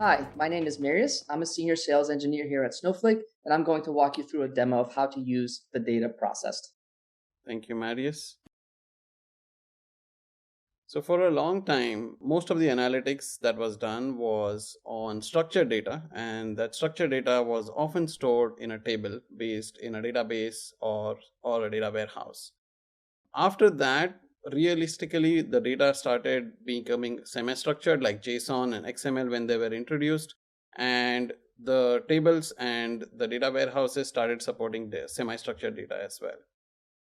Hi, my name is Marius. I'm a senior sales engineer here at Snowflake, and I'm going to walk you through a demo of how to use the data processed. Thank you, Marius. So for a long time, most of the analytics that was done was on structured data, and that structured data was often stored in a table based in a database or a data warehouse. After that, realistically, the data started becoming semi-structured like JSON and XML when they were introduced, and the tables and the data warehouses started supporting the semi-structured data as well.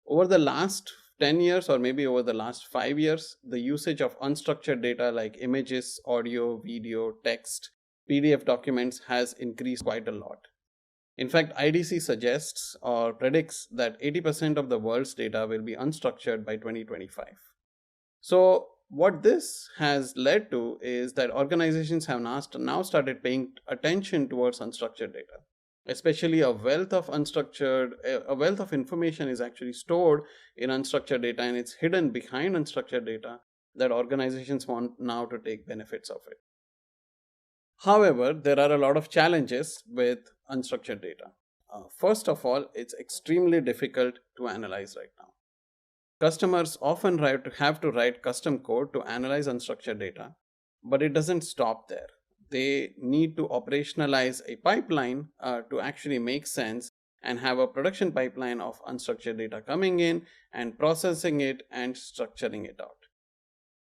Over the last 10 years, or maybe over the last 5 years, the usage of unstructured data like images, audio, video, text, PDF documents has increased quite a lot. In fact, IDC suggests or predicts that 80% of the world's data will be unstructured by 2025. So, what this has led to is that organizations have now started paying attention towards unstructured data. Especially a wealth of a wealth of information is actually stored in unstructured data, and it's hidden behind unstructured data that organizations want now to take benefits of it. However, there are a lot of challenges with unstructured data. First of all, it's extremely difficult to analyze right now. Customers often have to write custom code to analyze unstructured data, but it doesn't stop there. They need to operationalize a pipeline to actually make sense and have a production pipeline of unstructured data coming in and processing it and structuring it out.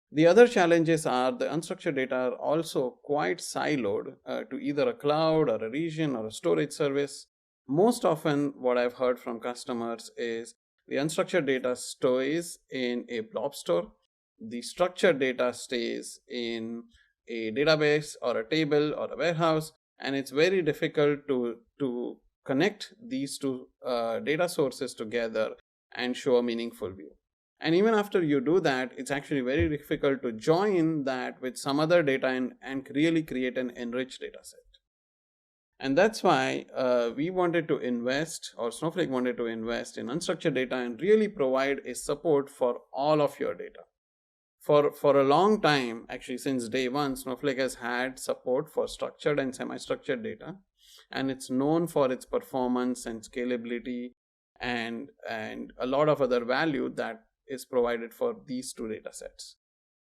The other challenges are the unstructured data are also quite siloed to either a cloud or a region or a storage service. Most often, what I've heard from customers is the unstructured data stays in a blob store, the structured data stays in a database or a table or a warehouse, and it's very difficult to connect these two data sources together and show a meaningful view. And even after you do that, it's actually very difficult to join that with some other data and really create an enriched data set. And that's why we wanted to invest, or Snowflake wanted to invest in unstructured data and really provide a support for all of your data. For a long time, actually since day one, Snowflake has had support for structured and semi-structured data, and it's known for its performance and scalability and a lot of other value that is provided for these two data sets.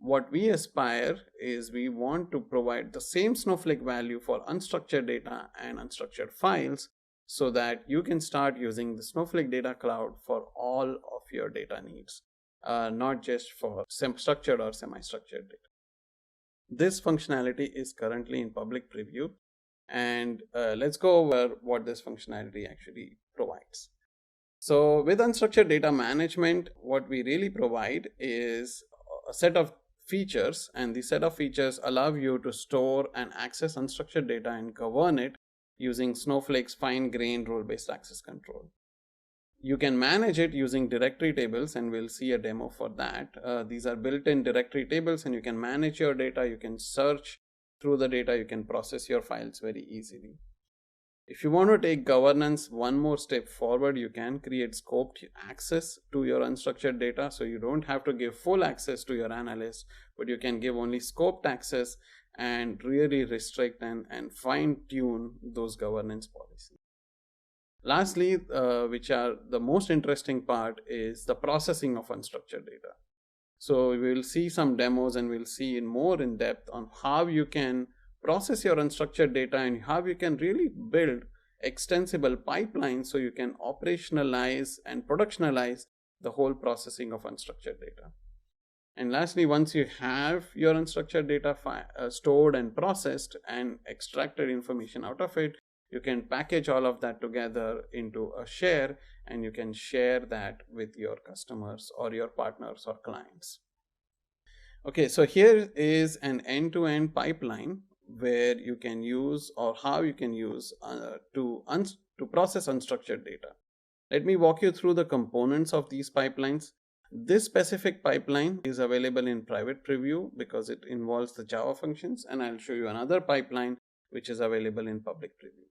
What we aspire is we want to provide the same Snowflake value for unstructured data and unstructured files so that you can start using the Snowflake Data Cloud for all of your data needs, not just for structured or semi-structured data. This functionality is currently in public preview, and let's go over what this functionality actually provides. So with unstructured data management, what we really provide is a set of features, and the set of features allow you to store and access unstructured data and govern it using Snowflake's fine-grained role-based access control. You can manage it using directory tables, and we'll see a demo for that. These are built-in directory tables, and you can manage your data, you can search through the data, you can process your files very easily. If you want to take governance one more step forward, you can create scoped access to your unstructured data. So you don't have to give full access to your analyst, but you can give only scoped access and really restrict and fine tune those governance policies. Lastly, which are the most interesting part, is the processing of unstructured data. So we will see some demos and we'll see in more in depth on how you can process your unstructured data and how you can really build extensible pipelines so you can operationalize and productionalize the whole processing of unstructured data. And lastly, once you have your unstructured data stored and processed and extracted information out of it, you can package all of that together into a share, and you can share that with your customers or your partners or clients. Okay, so here is an end-to-end pipeline where you can use, or how you can use to process unstructured data. Let me walk you through the components of these pipelines. This specific pipeline is available in private preview because it involves the Java functions, and I'll show you another pipeline which is available in public preview.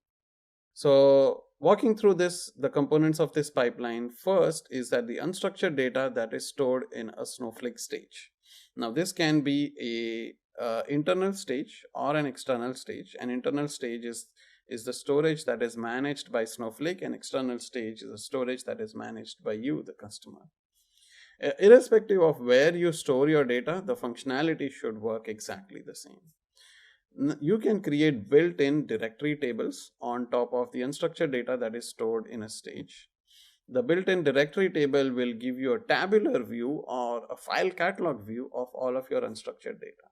So walking through the components of this pipeline, first is that the unstructured data that is stored in a Snowflake stage. Now this can be internal stage or an external stage. An internal stage is the storage that is managed by Snowflake, and external stage is the storage that is managed by you, the customer. Irrespective of where you store your data, the functionality should work exactly the same. You can create built-in directory tables on top of the unstructured data that is stored in a stage. The built-in directory table will give you a tabular view or a file catalog view of all of your unstructured data.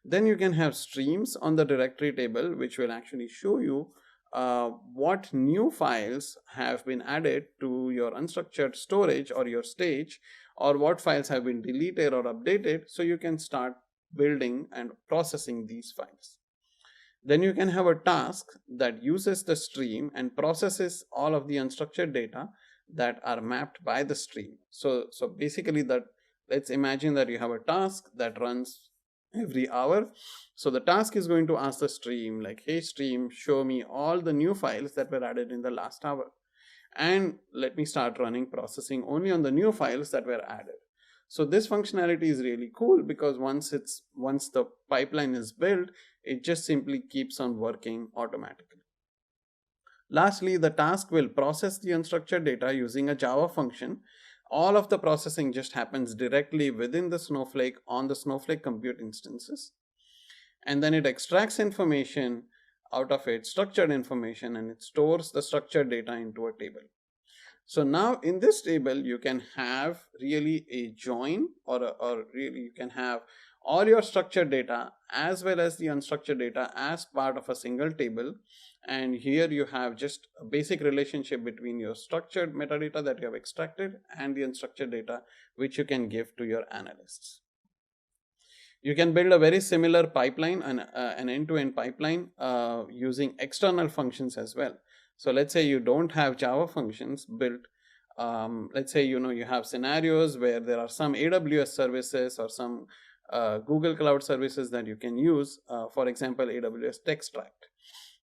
Then you can have streams on the directory table, which will actually show you what new files have been added to your unstructured storage or your stage, or what files have been deleted or updated, so you can start building and processing these files. Then you can have a task that uses the stream and processes all of the unstructured data that are mapped by the stream. So basically, let's imagine that you have a task that runs every hour. So the task is going to ask the stream, like, hey stream, show me all the new files that were added in the last hour, and let me start running processing only on the new files that were added. So this functionality is really cool, because once the pipeline is built, it just simply keeps on working automatically. Lastly, the task will process the unstructured data using a Java function. All of the processing just happens directly within the Snowflake on the Snowflake compute instances. And then it extracts information out of it, structured information, and it stores the structured data into a table. So now in this table, you can have really a join, or really you can have all your structured data as well as the unstructured data as part of a single table. And here you have just a basic relationship between your structured metadata that you have extracted and the unstructured data, which you can give to your analysts. You can build a very similar pipeline, an end-to-end pipeline using external functions as well. So let's say you don't have Java functions built. Let's say you have scenarios where there are some AWS services or some Google Cloud services that you can use. For example, AWS TextRact.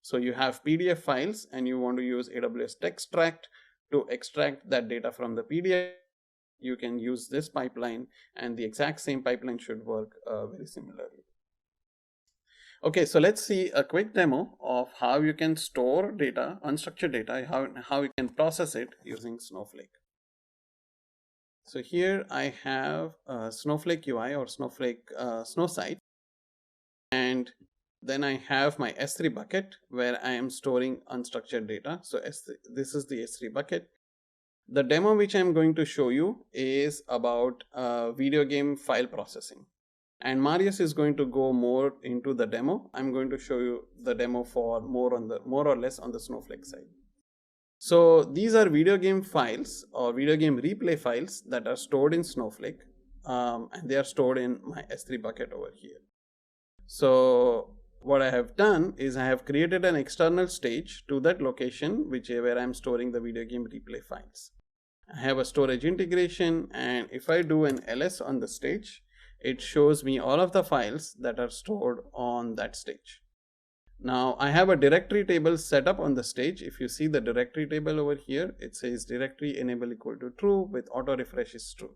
So you have PDF files and you want to use AWS TextRact to extract that data from the PDF. You can use this pipeline, and the exact same pipeline should work very similarly. Okay, so let's see a quick demo of how you can store data, unstructured data, how you can process it using Snowflake. So here I have Snowflake UI or Snowflake Snowsite, and then I have my S3 bucket where I am storing unstructured data. So this is the S3 bucket. The demo which I'm going to show you is about video game file processing. And Marius is going to go more into the demo. I'm going to show you the demo for more or less on the Snowflake side. So these are video game files or video game replay files that are stored in Snowflake, and they are stored in my S3 bucket over here. So what I have done is I have created an external stage to that location where I'm storing the video game replay files. I have a storage integration, and if I do an ls on the stage, it shows me all of the files that are stored on that stage. Now I have a directory table set up on the stage. If you see the directory table over here, it says directory enable equal to true with auto refresh is true.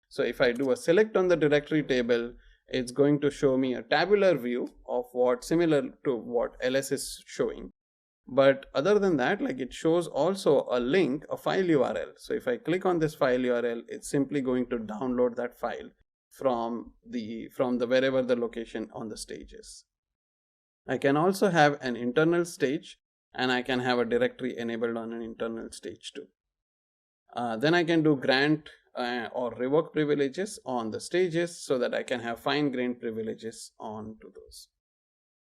So if I do a select on the directory table, it's going to show me a tabular view of similar to what ls is showing. But other than that, like, it shows also a link, a file URL. So if I click on this file URL, it's simply going to download that file from the wherever the location on the stage is. I can also have an internal stage, and I can have a directory enabled on an internal stage too. Then I can do grant or revoke privileges on the stages so that I can have fine-grained privileges onto those.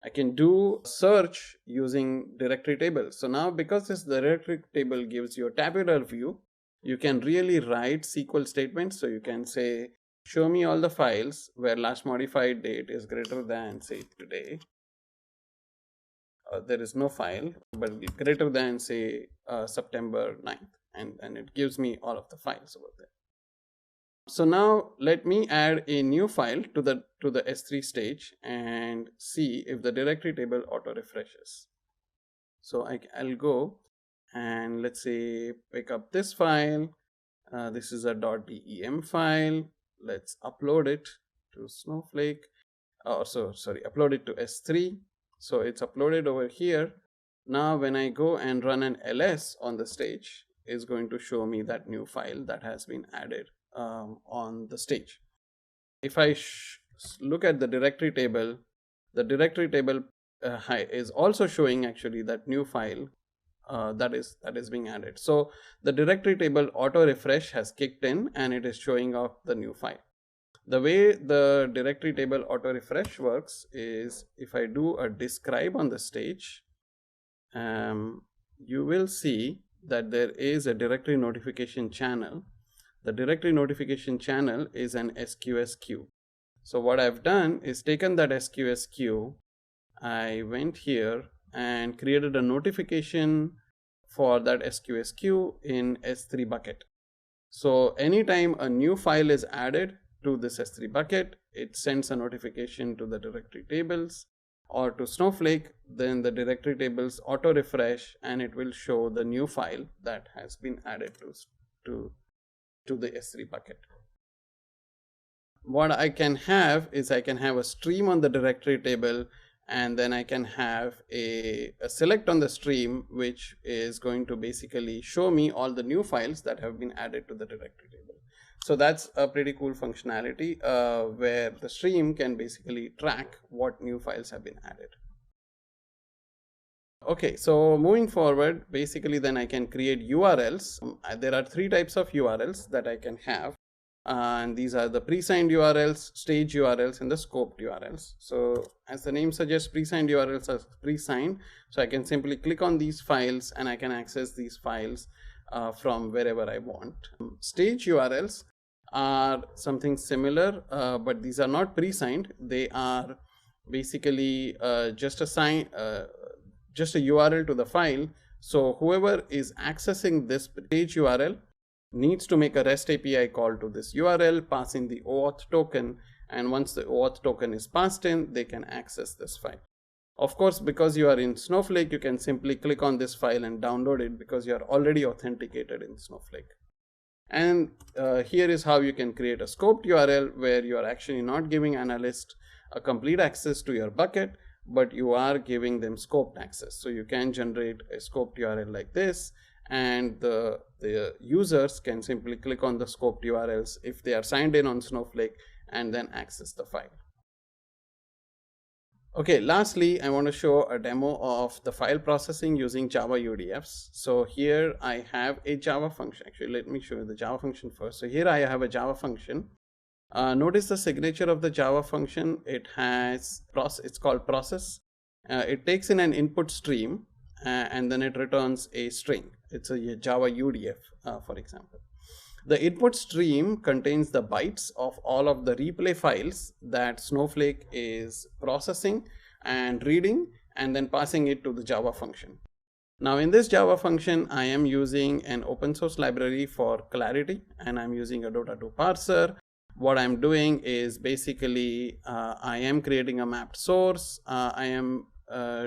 I can do search using directory tables. So now, because this directory table gives you a tabular view, you can really write SQL statements. So you can say, show me all the files where last modified date is greater than, say, today. There is no file, but greater than, say, September 9th. And it gives me all of the files over there. So now let me add a new file to the S3 stage and see if the directory table auto refreshes. So I'll go and let's say pick up this file. This is a .dem file. Let's upload it to Snowflake. upload it to S3. So it's uploaded over here. Now when I go and run an ls on the stage, it's going to show me that new file that has been added on the stage. If I look at the directory table, the directory table is also showing actually that new file that is being added. So the directory table auto refresh has kicked in and it is showing off the new file. The way the directory table auto refresh works is if I do a describe on the stage, you will see that there is a directory notification channel. The directory notification channel is an SQS queue. So what I've done is taken that SQS queue, I went here and created a notification for that SQS queue in S3 bucket. So anytime a new file is added to this S3 bucket, it sends a notification to the directory tables or to Snowflake. Then the directory tables auto refresh and it will show the new file that has been added to the S3 bucket. What I can have is I can have a stream on the directory table, and then I can have a select on the stream, which is going to basically show me all the new files that have been added to the directory table. So that's a pretty cool functionality where the stream can basically track what new files have been added. Okay, so moving forward, basically then I can create URLs. There are three types of URLs that I can have. And these are the pre-signed URLs, stage URLs, and the scoped URLs. So as the name suggests, pre-signed URLs are pre-signed. So I can simply click on these files and I can access these files from wherever I want. Stage URLs are something similar, but these are not pre-signed. They are basically just a URL to the file. So whoever is accessing this page URL needs to make a REST API call to this URL, passing the OAuth token, and once the OAuth token is passed in, they can access this file. Of course, because you are in Snowflake, you can simply click on this file and download it because you are already authenticated in Snowflake. And here is how you can create a scoped URL where you are actually not giving analysts a complete access to your bucket, but you are giving them scoped access. So you can generate a scoped URL like this, and the users can simply click on the scoped URLs if they are signed in on Snowflake and then access the file. Okay, lastly, I want to show a demo of the file processing using Java UDFs. So here I have a Java function. Actually, let me show you the Java function first. So here I have a Java function. Notice the signature of the Java function. It's called process. It takes in an input stream and then it returns a string. It's a Java UDF, for example. The input stream contains the bytes of all of the replay files that Snowflake is processing and reading and then passing it to the Java function. Now in this Java function, I am using an open source library for clarity, and I'm using a Dota2 parser. What I'm doing is basically I am creating a mapped source. I am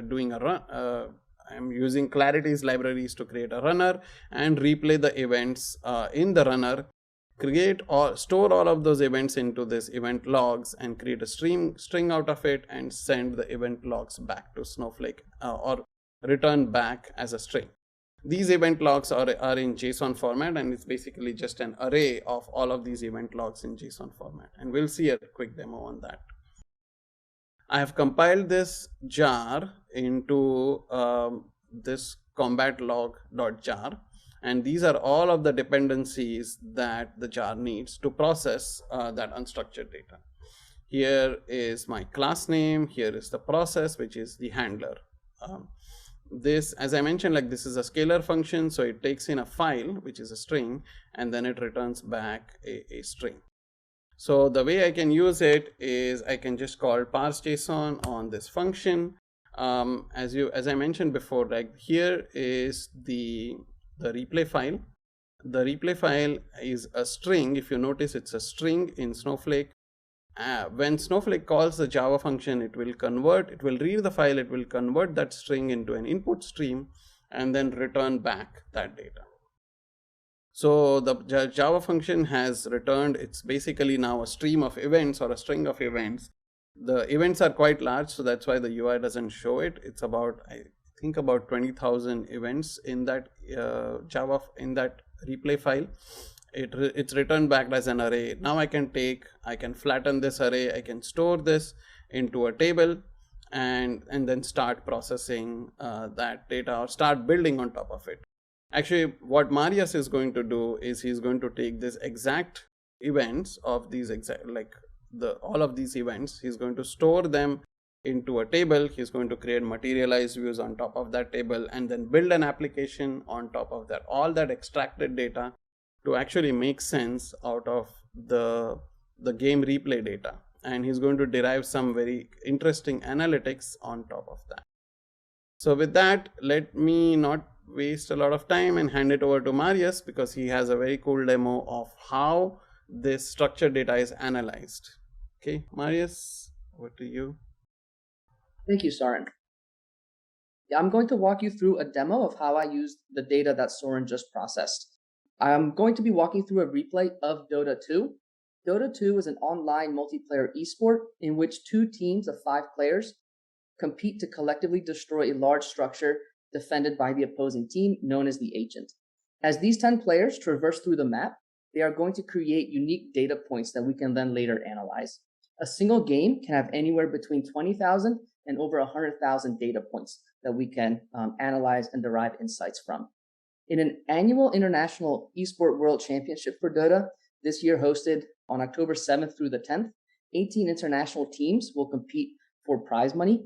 doing a run. I'm using Clarity's libraries to create a runner and replay the events in the runner, store all of those events into this event logs and create a string out of it and send the event logs back to Snowflake or return back as a string. These event logs are in JSON format, and it's basically just an array of all of these event logs in JSON format. And we'll see a quick demo on that. I have compiled this jar into this combat log.jar, and these are all of the dependencies that the jar needs to process that unstructured data. Here is my class name, here is the process, which is the handler. This, as I mentioned, like this is a scalar function, so it takes in a file, which is a string, and then it returns back a string. So the way I can use it is I can just call parse JSON on this function. As I mentioned before, like here is the replay file. The replay file is a string. If you notice, it's a string in Snowflake. When Snowflake calls the Java function, it will read the file, it will convert that string into an input stream and then return back that data. So the Java function has returned, it's basically now a stream of events or a string of events the events are quite large, so that's why the UI doesn't show it. It's about, I think, about 20,000 events in that Java, in that replay file. It's returned back as an array. Now I can flatten this array, I can store this into a table, and then start processing that data, or start building on top of it. Actually, what Marius is going to do is he's going to take this exact events of these all of these events. He's going to store them into a table. He's going to create materialized views on top of that table, and then build an application on top of that, all that extracted data, to actually make sense out of the game replay data. And he's going to derive some very interesting analytics on top of that. So with that, let me not waste a lot of time and hand it over to Marius, because he has a very cool demo of how this structured data is analyzed. Okay, Marius, over to you. Thank you, Soren. Yeah, I'm going to walk you through a demo of how I used the data that Soren just processed. I'm going to be walking through a replay of Dota 2. Dota 2 is an online multiplayer esport in which 2 teams of 5 players compete to collectively destroy a large structure defended by the opposing team, known as the agent. As these 10 players traverse through the map, they are going to create unique data points that we can then later analyze. A single game can have anywhere between 20,000 and over 100,000 data points that we can analyze and derive insights from. In an annual international eSport World Championship for Dota, this year hosted on October 7th through the 10th, 18 international teams will compete for prize money.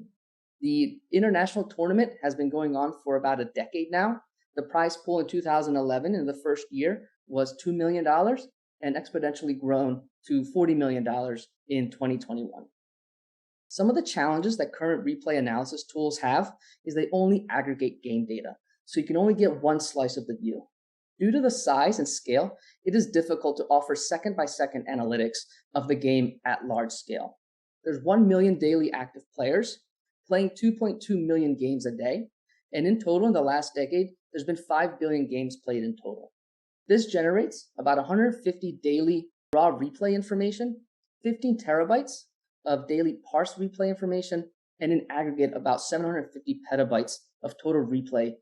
The international tournament has been going on for about a decade now. The prize pool in 2011, in the first year, was $2 million and exponentially grown to $40 million in 2021. Some of the challenges that current replay analysis tools have is they only aggregate game data, so you can only get one slice of the view. Due to the size and scale, it is difficult to offer second-by-second analytics of the game at large scale. There's 1 million daily active players playing 2.2 million games a day, and in total in the last decade, there's been 5 billion games played in total. This generates about 150 daily raw replay information, 15 terabytes of daily parsed replay information, and in aggregate about 750 petabytes of total replay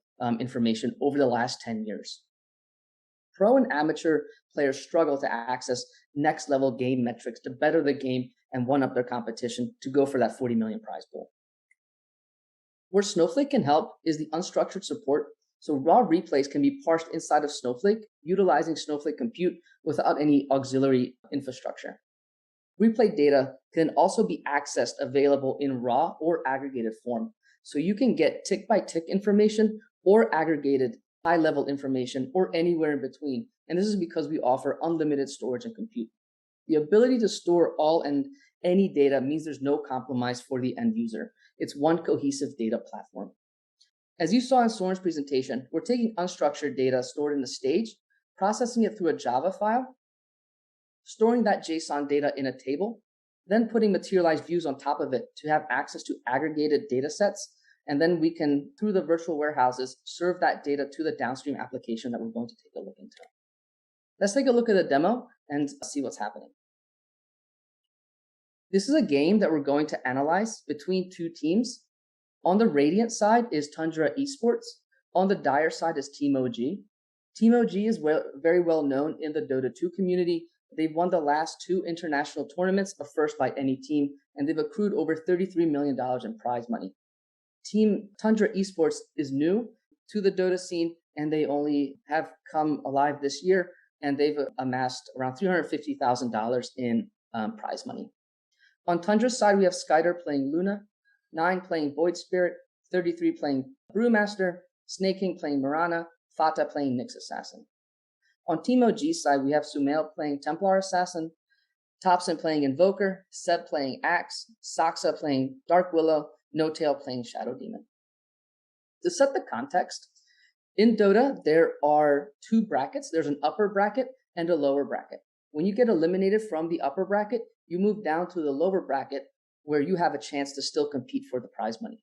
information over the last 10 years. Pro and amateur players struggle to access next level game metrics to better the game and one up their competition to go for that 40 million prize pool. Where Snowflake can help is the unstructured support, so raw replays can be parsed inside of Snowflake, utilizing Snowflake compute without any auxiliary infrastructure. Replay data can also be accessed available in raw or aggregated form, so you can get tick-by-tick information or aggregated high-level information or anywhere in between, and this is because we offer unlimited storage and compute. The ability to store all and any data means there's no compromise for the end user. It's one cohesive data platform. As you saw in Soren's presentation, we're taking unstructured data stored in the stage, processing it through a Java file, storing that JSON data in a table, then putting materialized views on top of it to have access to aggregated data sets, and then we can, through the virtual warehouses, serve that data to the downstream application that we're going to take a look into. Let's take a look at the demo and see what's happening. This is a game that we're going to analyze between 2 teams. On the Radiant side is Tundra Esports. On the Dire side is Team OG. Team OG is very well known in the Dota 2 community. They've won the last 2 international tournaments, a first by any team, and they've accrued over $33 million in prize money. Team Tundra Esports is new to the Dota scene, and they only have come alive this year, and they've amassed around $350,000 in prize money. On Tundra's side, we have Skyder playing Luna, 9 playing Void Spirit, 33 playing Brewmaster, Snake King playing Mirana, Fata playing Nyx Assassin. On Team OG's side, we have Sumail playing Templar Assassin, Topson playing Invoker, Seb playing Axe, Saxa playing Dark Willow, No Tail playing Shadow Demon. To set the context, in Dota, there are 2 brackets. There's an upper bracket and a lower bracket. When you get eliminated from the upper bracket, you move down to the lower bracket where you have a chance to still compete for the prize money.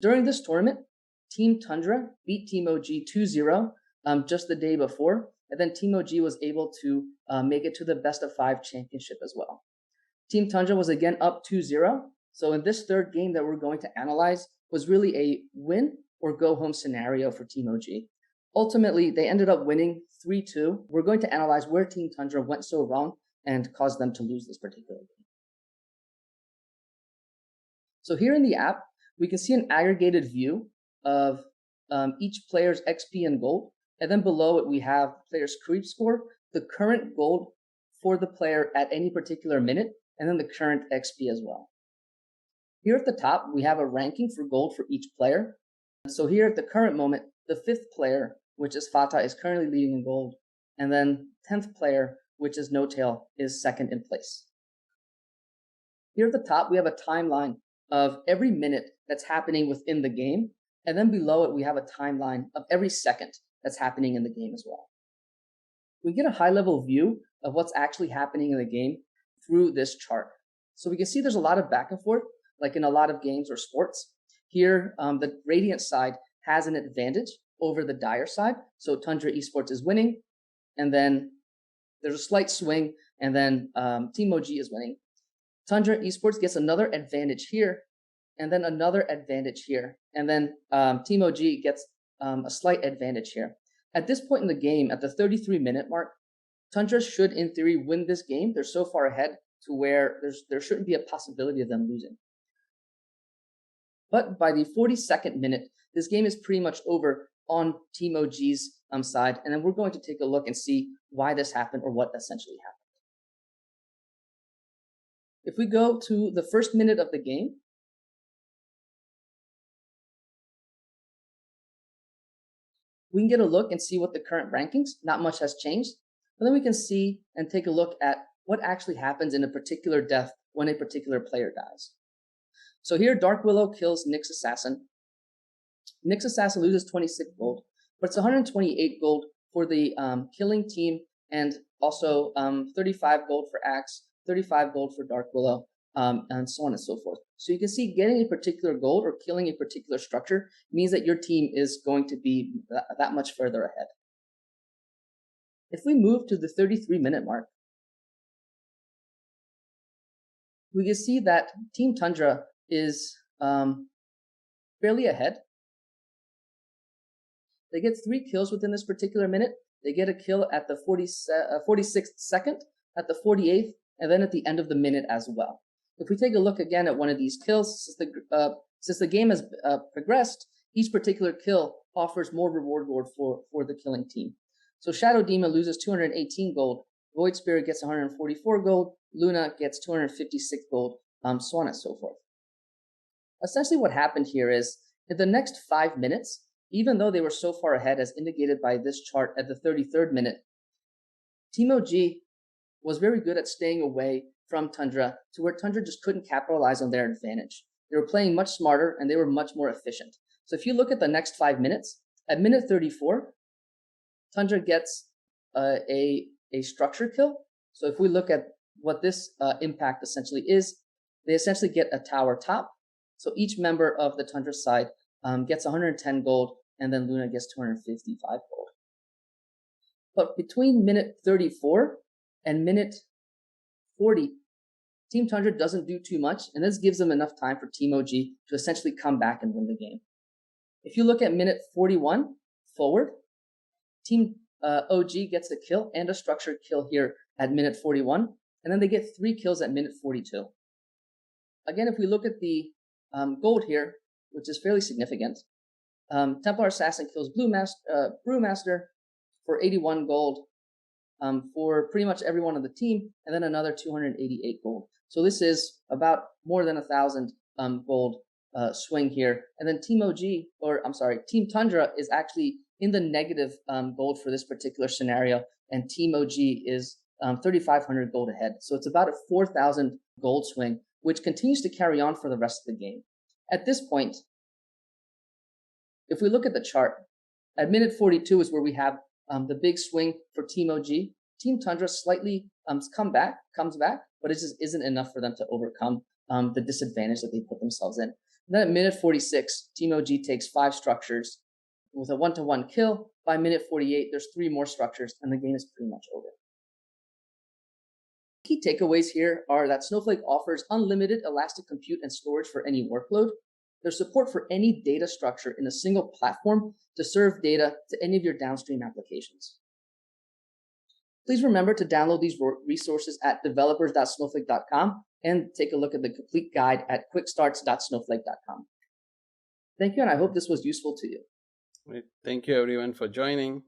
During this tournament, Team Tundra beat Team OG 2-0 just the day before, and then Team OG was able to make it to the best of 5 championship as well. Team Tundra was again up 2-0. So in this third game that we're going to analyze was really a win or go home scenario for Team OG. Ultimately, they ended up winning 3-2. We're going to analyze where Team Tundra went so wrong and caused them to lose this particular game. So here in the app, we can see an aggregated view of each player's XP and gold. And then below it, we have player's creep score, the current gold for the player at any particular minute, and then the current XP as well. Here at the top, we have a ranking for gold for each player. So here at the current moment, the 5th player, which is Fatah, is currently leading in gold. And then 10th player, which is No Tail, is second in place. Here at the top, we have a timeline of every minute that's happening within the game. And then below it, we have a timeline of every second that's happening in the game as well. We get a high-level view of what's actually happening in the game through this chart. So we can see there's a lot of back and forth, like in a lot of games or sports. Here, the Radiant side has an advantage over the Dire side. So Tundra Esports is winning, and then there's a slight swing, and then Team OG is winning. Tundra Esports gets another advantage here, and then another advantage here, and then Team OG gets a slight advantage here. At this point in the game, at the 33-minute mark, Tundra should, in theory, win this game. They're so far ahead to where there shouldn't be a possibility of them losing. But by the 42nd minute, this game is pretty much over on Team OG's side, and then we're going to take a look and see why this happened or what essentially happened. If we go to the first minute of the game, we can get a look and see what the current rankings, not much has changed, but then we can see and take a look at what actually happens in a particular death when a particular player dies. So here, Dark Willow kills Nyx Assassin. Nyx Assassin loses 26 gold, but it's 128 gold for the killing team, and also 35 gold for Axe, 35 gold for Dark Willow, and so on and so forth. So you can see getting a particular gold or killing a particular structure means that your team is going to be that much further ahead. If we move to the 33-minute mark, we can see that Team Tundra is fairly ahead. They get 3 kills within this particular minute. They get a kill at the 46th second, at the 48th, and then at the end of the minute as well. If we take a look again at one of these kills, since the game has progressed, each particular kill offers more reward for the killing team. So Shadow Demon loses 218 gold, Void Spirit gets 144 gold, Luna gets 256 gold, so on and so forth. Essentially what happened here is, in the next 5 minutes, even though they were so far ahead as indicated by this chart at the 33rd minute, Team OG was very good at staying away from Tundra to where Tundra just couldn't capitalize on their advantage. They were playing much smarter and they were much more efficient. So if you look at the next 5 minutes, at minute 34, Tundra gets a structure kill. So if we look at what this impact essentially is, they essentially get a tower top. So each member of the Tundra side gets 110 gold, and then Luna gets 255 gold. But between minute 34 and minute 40, Team Tundra doesn't do too much, and this gives them enough time for Team OG to essentially come back and win the game. If you look at minute 41 forward, Team OG gets a kill and a structured kill here at minute 41, and then they get 3 kills at minute 42. Again, if we look at the gold here, which is fairly significant, Templar Assassin kills Brewmaster for 81 gold for pretty much everyone on the team, and then another 288 gold. So this is about more than 1,000 gold swing here. And then Team Tundra is actually in the negative gold for this particular scenario, and Team OG is 3,500 gold ahead. So it's about a 4,000 gold swing, which continues to carry on for the rest of the game. At this point, if we look at the chart, at minute 42 is where we have the big swing for Team OG. Team Tundra slightly comes back, but it just isn't enough for them to overcome the disadvantage that they put themselves in. And then at minute 46, Team OG takes 5 structures with a 1-to-1 kill. By minute 48, there's 3 more structures, and the game is pretty much over. Key takeaways here are that Snowflake offers unlimited elastic compute and storage for any workload. There's support for any data structure in a single platform to serve data to any of your downstream applications. Please remember to download these resources at developers.snowflake.com and take a look at the complete guide at quickstarts.snowflake.com. Thank you, and I hope this was useful to you. Thank you everyone for joining.